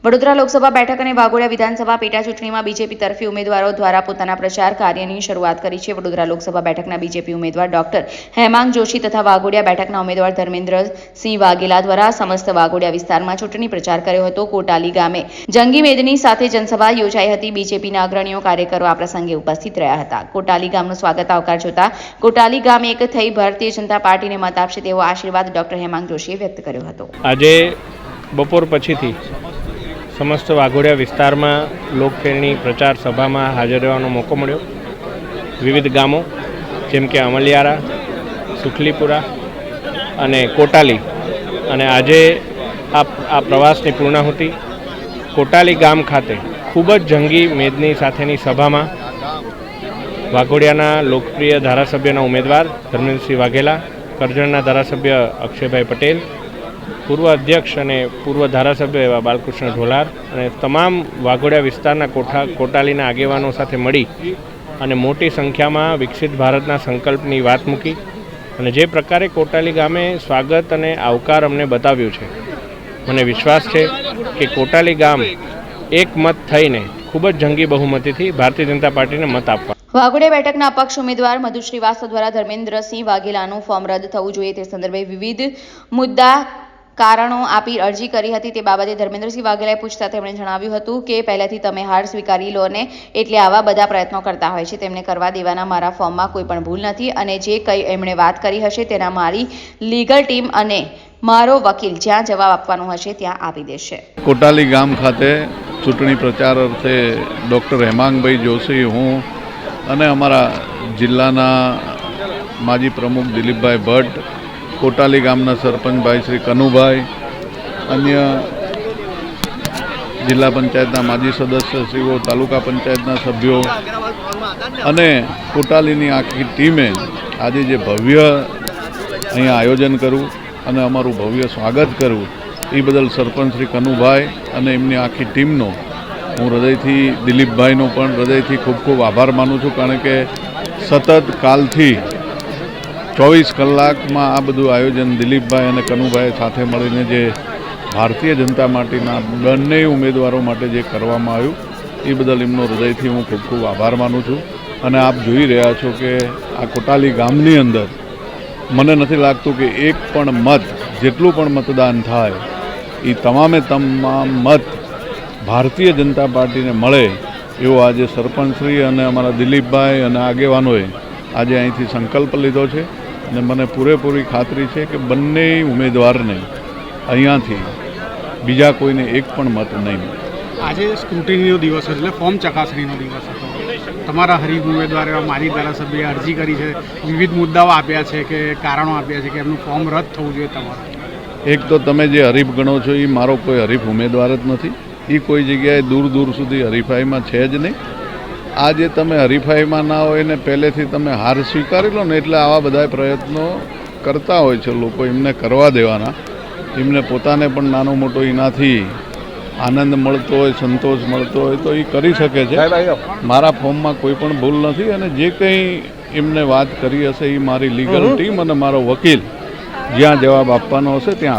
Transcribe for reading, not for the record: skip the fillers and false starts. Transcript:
વડોદરા લોકસભા બેઠક અને વાઘોડિયા વિધાનસભા પેટા ચૂંટણીમાં બીજેપી તરફી ઉમેદવારો દ્વારા પોતાના પ્રચાર કાર્યની શરૂઆત કરી છે। વડોદરા લોકસભા બેઠકના બીજેપી ઉમેદવાર ડોક્ટર હેમાંગ જોશી તથા વાઘોડિયા બેઠકના ઉમેદવાર ધર્મેન્દ્રસિંહ વાઘેલા દ્વારા સમસ્ત વાઘોડિયા વિસ્તારમાં ચૂંટણી પ્રચાર કર્યો હતો। કોટાલી ગામે જંગી મેદની સાથે જનસભા યોજાઈ હતી। બીજેપીના અગ્રણીઓ કાર્યકરો આ પ્રસંગે ઉપસ્થિત રહ્યા હતા। કોટાલી ગામનું સ્વાગત આવકાર જોતા કોટાલી ગામ એક થઈ ભારતીય જનતા પાર્ટીને મત આપશે તેવો આશીર્વાદ ડોક્ટર હેમાંગ જોશીએ વ્યક્ત કર્યો હતો। આજે બપોર પછીથી समस्त वाघोडिया विस्तार में लोकखेलनी प्रचार सभा में हाजर रहવાનો मौको मळ्यो। विविध गामों जेम के अमलियारा, सुखलीपुरा अने कोटाली अने आजे आ प्रवासनी पूर्णाहुति कोटाली गाम खाते खूब ज जंगी मेदनी साथेनी सभा में वाघोडियाना लोकप्रिय धारासभ्यना उम्मीदवार धर्मेन्द्रसिंह वाघेला, करजणना धारासभ्य अक्षयभाई पटेल, पूर्व अध्यक्ष અને પૂર્વ ધારાસભ્ય એવા બાલકૃષ્ણ ઢોલાર અને તમામ વાઘોડિયા વિસ્તારના કોટાલીના આગેવાનો સાથે મળી અને મોટી સંખ્યામાં વિકસિત ભારતના સંકલ્પની વાત મૂકી અને જે પ્રકારે કોટાલી ગામે સ્વાગત અને આવકાર અમને બતાવ્યું છે, મને વિશ્વાસ છે કે કોટાલી ગામ એક મત થઈને ખૂબ જ જંગી બહુમતીથી ભારતીય જનતા પાર્ટીને મત આપવા। વાઘોડિયા બેઠકના અપક્ષ ઉમેદવાર મધુ શ્રીવાસ્તવ દ્વારા ધર્મેન્દ્રસિંહ વાઘેલાનું ફોર્મ રદ થવું જોઈએ તે સંદર્ભે વિવિધ મુદ્દા કારણો આપી અરજી કરી હતી। તે બાબતે ધર્મેન્દ્રસિંહ વાઘેલાએ પૂછતા તેમણે જણાવ્યું હતું કે પહેલાથી તમે હાર સ્વીકારી લો ને એટલે આવા બધા પ્રયત્નો કરતા હોય છે, તેમને કરવા દેવાના મારા ફોર્મમાં કોઈ પણ ભૂલ નથી અને જે કંઈ એમણે વાત કરી હશે તેના મારી લીગલ ટીમ અને મારો વકીલ જ્યાં જવાબ આપવાનો હશે ત્યાં આપી દેશે। કોટાલી ગામ ખાતે ચૂંટણી પ્રચાર અર્થે ડૉક્ટર હેમાંગભાઈ જોશી, હું અને અમારા જિલ્લાના માજી પ્રમુખ દિલીપભાઈ ભટ્ટ, कोटाली गामना सरपंच भाई श्री कनुभाई, अन्य जिला पंचायतना माजी सदस्यश्रीओ, तालुका पंचायतना सभ्यों अने कोटालीनी आखी टीमे आज जे भव्य अहीं आयोजन करूँ अने अमारुं भव्य स्वागत करूँ ए बदल सरपंच श्री कनुभाई अने एमनी आखी टीमनो हूँ हृदयथी, दिलीपभाईनो पण हृदयथी खूब खूब आभार मानु छूं, कारण के सतत कालथी 24 कलाक में आ बधु आयोजन दिलीपभाई और कनुभाई साथे मळीने जे भारतीय जनता पार्टीना बंने उम्मीदवारों माटे जे करवामां आव्युं ए बदल एमनो हृदयथी हूँ खूब खूब आभार मानु छूं। अने आप जोई रह्या छो के आ कोटाली गामनी अंदर मने नथी लागतुं के एक पण मत जेटलुं पण मतदान थाय ए तमामे तमाम मत भारतीय जनता पार्टीने मळे एवो आज सरपंचश्री अने अमारा दिलीपभाई अने आगेवानोए आज अहींथी संकल्प लीधो छे અને મને પૂરેપૂરી ખાતરી છે કે બંને ઉમેદવારને અહીંયાથી બીજા કોઈને એક પણ મત નહીં મળે। આજે સ્ક્રુટિનીનો દિવસ એટલે ફોર્મ ચકાસણીનો દિવસ હતો। તમારા હરીફ ઉમેદવારે મારી ધારાસભ્યએ અરજી કરી છે, વિવિધ મુદ્દાઓ આપ્યા છે કે કારણો આપ્યા છે કે એમનું ફોર્મ રદ થવું જોઈએ તમારું। એક તો તમે જે હરીફ ગણો છો એ મારો કોઈ હરીફ ઉમેદવાર જ નથી, એ કોઈ જગ્યાએ દૂર દૂર સુધી હરીફાઈમાં છે જ નહીં। आज तमे हरीफाई में ना हो ने पहलेथी तमे हार स्वीकारी लो ने एटले आवा बधा प्रयत्नो करता होय छे लोको, एमने करवा देवाना, एमने पोताने पण नानो मोटो एनाथी आनंद मळतो होय, संतोष मळतो होय तो ए करी शके छे। मारा फॉर्म में कोई पण भूल नथी अने जे कंई एमने वात करी हशे ए मारी लीगल टीम अने मारो वकील ज्यां जवाब आपवानो हशे त्यां